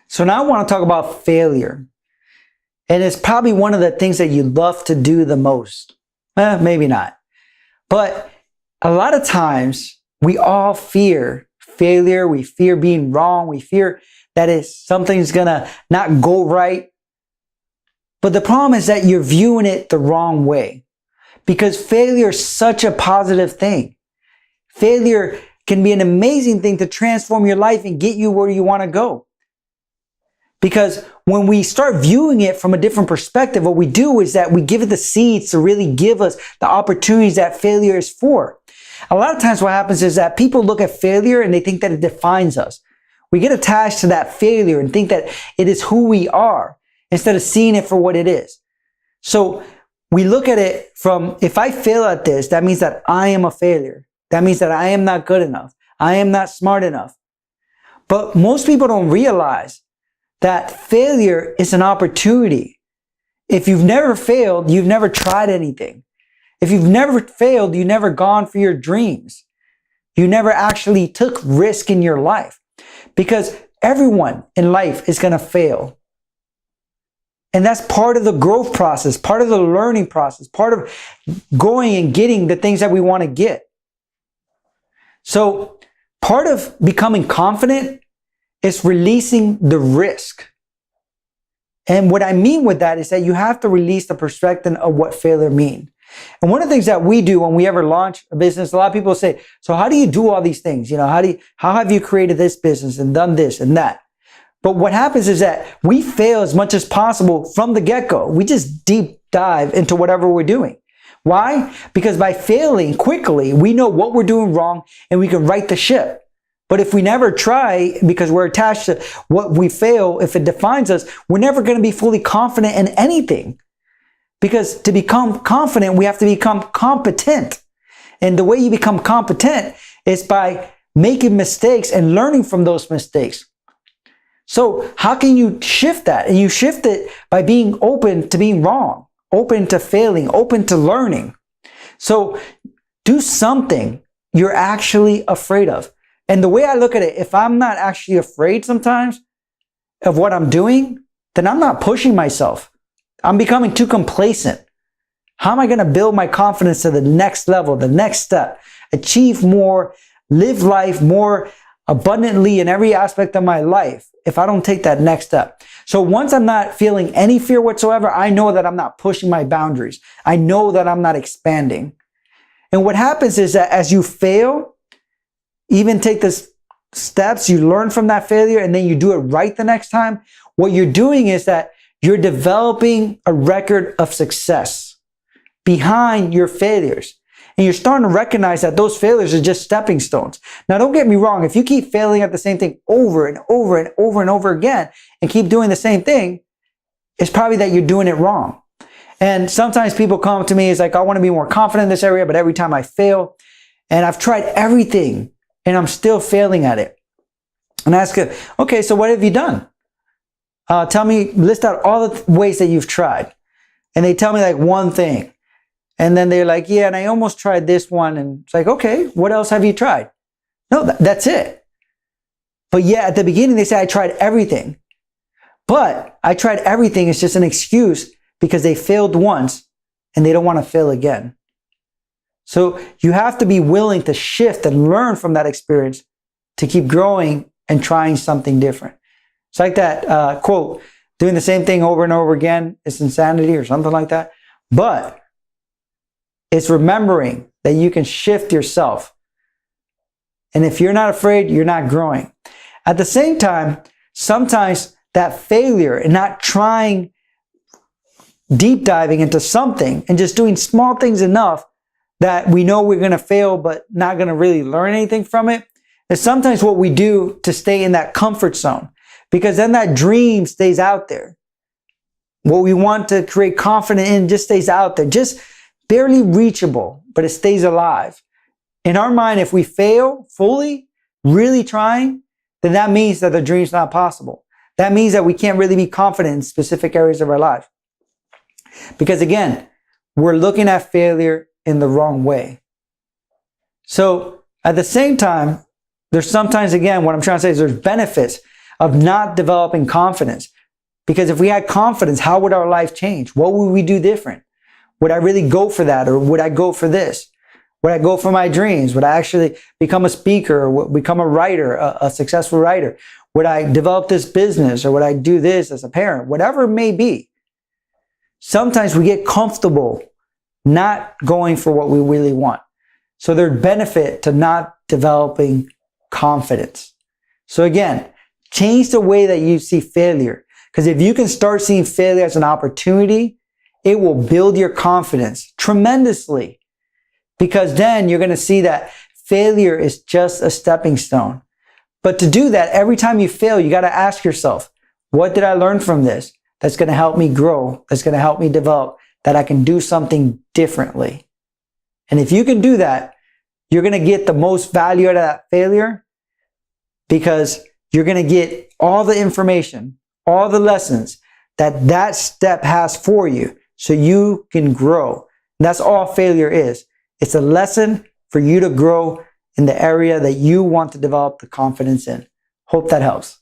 So now I want to talk about failure. And it's probably one of the things that you love to do the most. Maybe not. But a lot of times we all fear failure. We fear being wrong. We fear that something's going to not go right. But the problem is that you're viewing it the wrong way, because failure is such a positive thing. Failure can be an amazing thing to transform your life and get you where you want to go. Because when we start viewing it from a different perspective, what we do is that we give it the seeds to really give us the opportunities that failure is for. A lot of times what happens is that people look at failure and they think that it defines us. We get attached to that failure and think that it is who we are instead of seeing it for what it is. So we look at it from, if I fail at this, that means that I am a failure. That means that I am not good enough. I am not smart enough. But most people don't realize that failure is an opportunity. If you've never failed, you've never tried anything. If you've never failed, you've never gone for your dreams. You never actually took risk in your life, because everyone in life is going to fail. And that's part of the growth process, part of the learning process, part of going and getting the things that we want to get. So part of becoming confident is releasing the risk. And what I mean with that is that you have to release the perspective of what failure means. And one of the things that we do when we ever launch a business, a lot of people say, so how do you do all these things? You know, how have you created this business and done this and that? But what happens is that we fail as much as possible from the get-go. We just deep dive into whatever we're doing. Why? Because by failing quickly, we know what we're doing wrong and we can right the ship. But if we never try, because we're attached to what we fail, if it defines us, we're never going to be fully confident in anything. Because to become confident, we have to become competent. And the way you become competent is by making mistakes and learning from those mistakes. So how can you shift that? And you shift it by being open to being wrong, open to failing, open to learning. So do something you're actually afraid of. And the way I look at it, if I'm not actually afraid sometimes of what I'm doing, then I'm not pushing myself. I'm becoming too complacent. How am I going to build my confidence to the next level, the next step, achieve more, live life more abundantly in every aspect of my life if I don't take that next step? So once I'm not feeling any fear whatsoever, I know that I'm not pushing my boundaries. I know that I'm not expanding. And what happens is that as you fail, even take the steps, you learn from that failure, and then you do it right the next time. What you're doing is that you're developing a record of success behind your failures. And you're starting to recognize that those failures are just stepping stones. Now, don't get me wrong. If you keep failing at the same thing over and over and over and over again and keep doing the same thing, it's probably that you're doing it wrong. And sometimes people come to me, it's like, I want to be more confident in this area, but every time I fail, and I've tried everything, and I'm still failing at it. And I ask her, okay, so what have you done? Tell me, list out all the ways that you've tried. And they tell me like one thing. And then they're like, yeah, and I almost tried this one. And it's like, okay, what else have you tried? No, that's it. But yeah, at the beginning, they say, I tried everything. But I tried everything is just an excuse because they failed once and they don't want to fail again. So you have to be willing to shift and learn from that experience to keep growing and trying something different. It's like that quote, doing the same thing over and over again is insanity or something like that. But it's remembering that you can shift yourself. And if you're not afraid, you're not growing. At the same time, sometimes that failure and not trying, deep diving into something and just doing small things enough that we know we're going to fail, but not going to really learn anything from it, is sometimes what we do to stay in that comfort zone, because then that dream stays out there. What we want to create confidence in just stays out there, just barely reachable, but it stays alive. In our mind, if we fail fully, really trying, then that means that the dream's not possible. That means that we can't really be confident in specific areas of our life. Because again, we're looking at failure in the wrong way. So at the same time, there's sometimes, again, what I'm trying to say is there's benefits of not developing confidence. Because if we had confidence, how would our life change? What would we do different? Would I really go for that? Or would I go for this? Would I go for my dreams? Would I actually become a speaker or become a writer, a successful writer? Would I develop this business or would I do this as a parent? Whatever it may be. Sometimes we get comfortable not going for what we really want. So there's benefit to not developing confidence. So again, change the way that you see failure. Because if you can start seeing failure as an opportunity, it will build your confidence tremendously. Because then you're going to see that failure is just a stepping stone. But to do that, every time you fail, you got to ask yourself, what did I learn from this that's going to help me grow, that's going to help me develop, that I can do something differently? And if you can do that, you're going to get the most value out of that failure because you're going to get all the information, all the lessons that that step has for you so you can grow. And that's all failure is. It's a lesson for you to grow in the area that you want to develop the confidence in. Hope that helps.